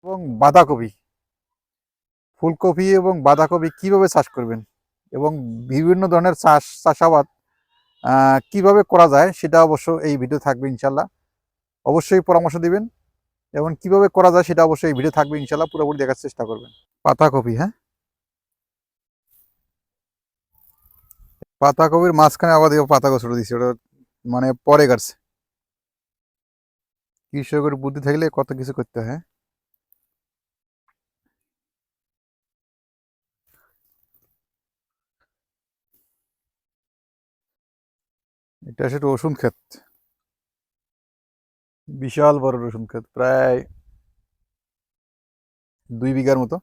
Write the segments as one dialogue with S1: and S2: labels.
S1: এবং বাঁধাকপি, ফুলকপি এবং বাঁধাকপি কিভাবে চাষ করবেন এবং বিভিন্ন ধরনের চাষাবাদ কিভাবে করা যায় সেটা অবশ্য এই ভিডিও থাকবে ইনশাল্লাহ। অবশ্যই পরামর্শ দিবেন এবং কিভাবে করা যায় সেটা অবশ্যই এই ভিডিও থাকবে ইনশাল্লাহ, পুরোপুরি দেখার চেষ্টা করবেন। পাতাকপি, হ্যাঁ, পাতাকপির মাঝখানে আবার দেখো পাতা ছোট দিচ্ছে, ওটা মানে পরে কাটছে। কৃষকের বুদ্ধি থাকলে কত কিছু করতে হয়। এটা সেটা রসুন ক্ষেত, বিশাল বড় রসুন ক্ষেত, প্রায় 2 বিঘার মতো।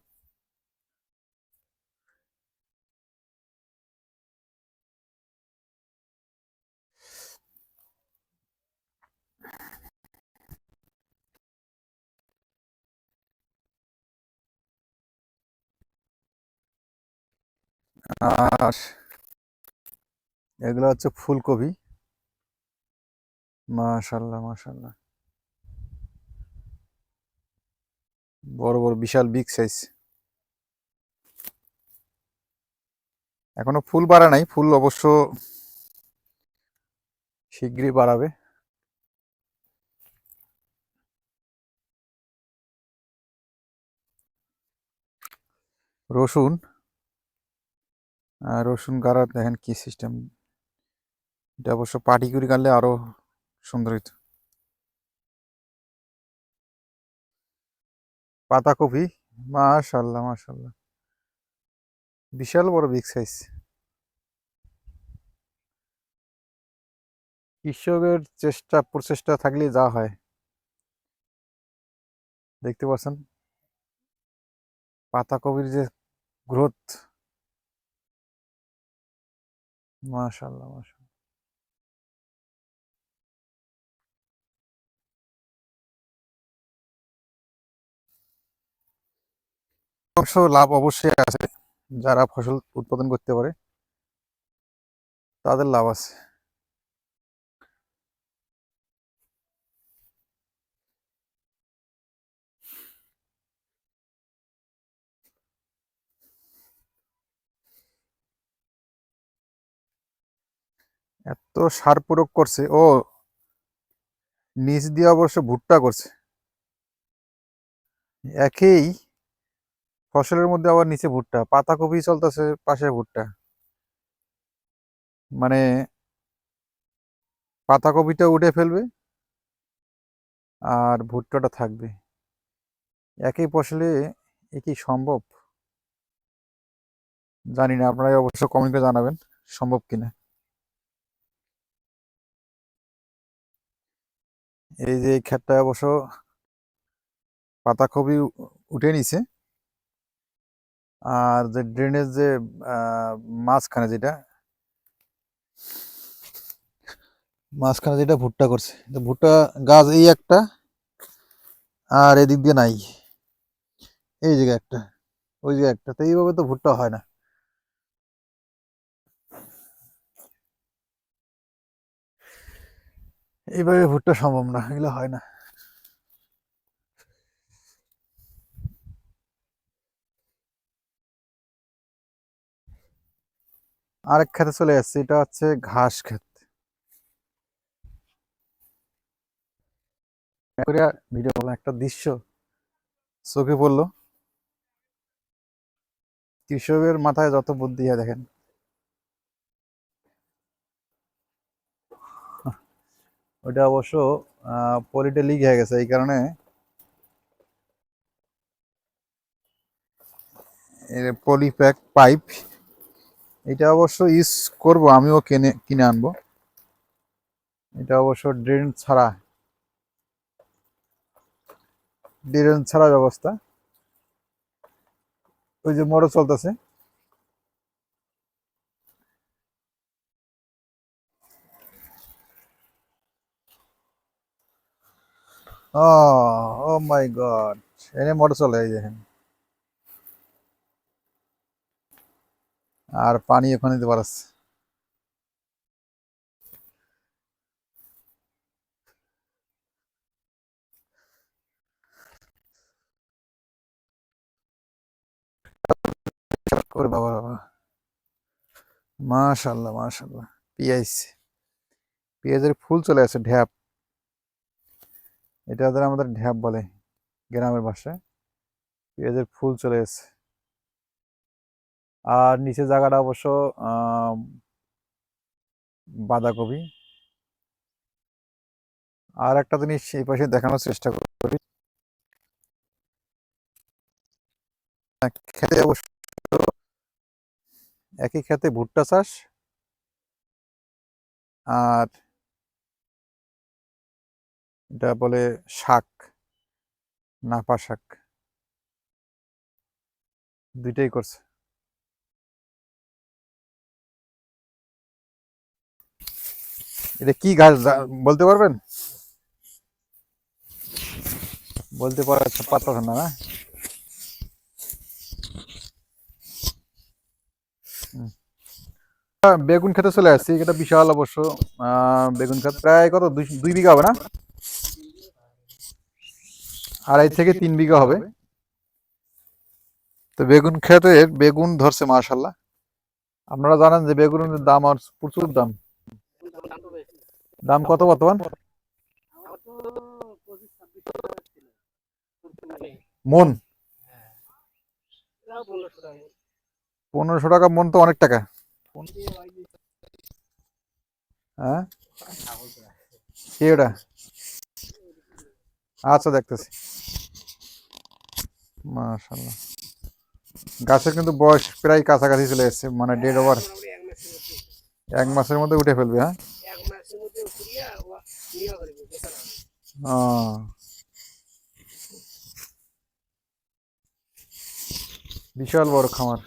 S1: আর এগুলো হচ্ছে ফুলকপি। মাশাল্লাহ মাশাল্লাহ, বড় বড় বিশাল বিগ সাইজ। এখনো ফুল বাড়া নাই, ফুল অবশ্য শিগগিরই বাড়াবে। রসুন, রসুন গাড়া দেখেন কি সিস্টেম। এটা অবশ্য পাটি করে গাড়লে আরো সুন্দর হইতো। পাতাকপি, মাশাল্লাহ মাশাল্লাহ, বিশাল বড় বিগ সাইজ। কৃষকের চেষ্টা প্রচেষ্টা থাকলে যা হয়। দেখতে পাচ্ছেন পাতাকপির যে গ্রোথ, মাশাল্লাহ মাশাল্লাহ। অবশ্য লাভ অবশ্যই আছে, যারা ফসল উৎপাদন করতে পারে তাদের লাভ আছে। এত সার প্রয়োগ করছে ও, নিচ দিয়ে অবশ্য ভুট্টা করছে। একই ফসলের মধ্যে আবার নিচে ভুট্টা, পাতাকপি চলতেছে পাশে ভুট্টা, মানে পাতাকপিটা উঠে ফেলবে আর ভুট্টাটা থাকবে একই ফসলে। এ কি সম্ভব? জানি না, আপনারা অবশ্য কমেন্ট করে জানাবেন সম্ভব কিনা। এই যে এই ক্ষেতটা অবশ্য পাতাকপি উঠে নিছে, আর যে ড্রেনেজ যে মাঝখানে যেটা ভুট্টা করছে, তো ভুট্টা গাছ এই একটা, আর এদিক দিয়ে নাই, এই জায়গায় একটা, ওই জায়গায় একটা, তো এইভাবে তো ভুট্টা হয় না। এইভাবে ভুট্টা সম্ভব না, এগুলো হয় না। আরেক খেতে চলে যাচ্ছে, এটা হচ্ছে ঘাস ক্ষেত। ভিডিও বলা একটা দৃশ্য চোখে পড়লো, কৃষকের মাথায় যত বুদ্ধি হয় দেখেন। ওইটা অবশ্য পলিটা লিক হয়ে গেছে, এই কারণে পলিপ্যাক পাইপ, এটা অবশ্য ইউজ করব, আমিও কিনে কিনে আনবো। এটা অবশ্য ড্রেন ছাড়া ব্যবস্থা। ওই যে মোটর চলতেছে। ও, ও মাই গড, এনে মোটর চলে, এই দেখেন, আর পানি ওখানে দিতে পারছে। ওরে বাবা বাবা, মাশাল্লাহ মাশাল্লাহ। পেঁয়াজ, পেঁয়াজের ফুল চলে আসে, ঢ্যাপ, এটা ওদের আমাদের ঢ্যাপ বলে গ্রামের ভাষায়। পেঁয়াজের ফুল চলে এসেছে। আর নিচে জায়গাটা অবশ্য বাঁধাকপি। আর একটা জিনিস এই পাশে দেখানোর চেষ্টা করি, খেতে অবশ্য একই খেতে ভুট্টা চাষ আর এটা বলে শাক, নাপা শাক, দুইটাই করছে। এটা কি গাছ বলতে পারবেন? বলতে পারতেছেন না, না? বেগুন খেতে চলে আসছি, এটা বিশাল অবশ্য বেগুন ক্ষেত, প্রায় কত 2 বিঘা হবে না, 2.5 থেকে 3 বিঘা হবে। তো বেগুন খেতে বেগুন ধরছে মাশাল্লাহ। আপনারা জানেন যে বেগুনের দাম আর প্রচুর দাম। দাম কত বর্তমান? মন 1500 টাকা মন, তো অনেক টাকা। হ্যাঁ, কি ওটা? আচ্ছা, দেখতেছি। মাশাল্লাহ, গাছের কিন্তু বয়স প্রায় কাছাকাছি চলে এসছে, মানে 1.5 ওভার, 1 মাসের মধ্যে উঠে ফেলবে। হ্যাঁ, বিশাল বড় খামার।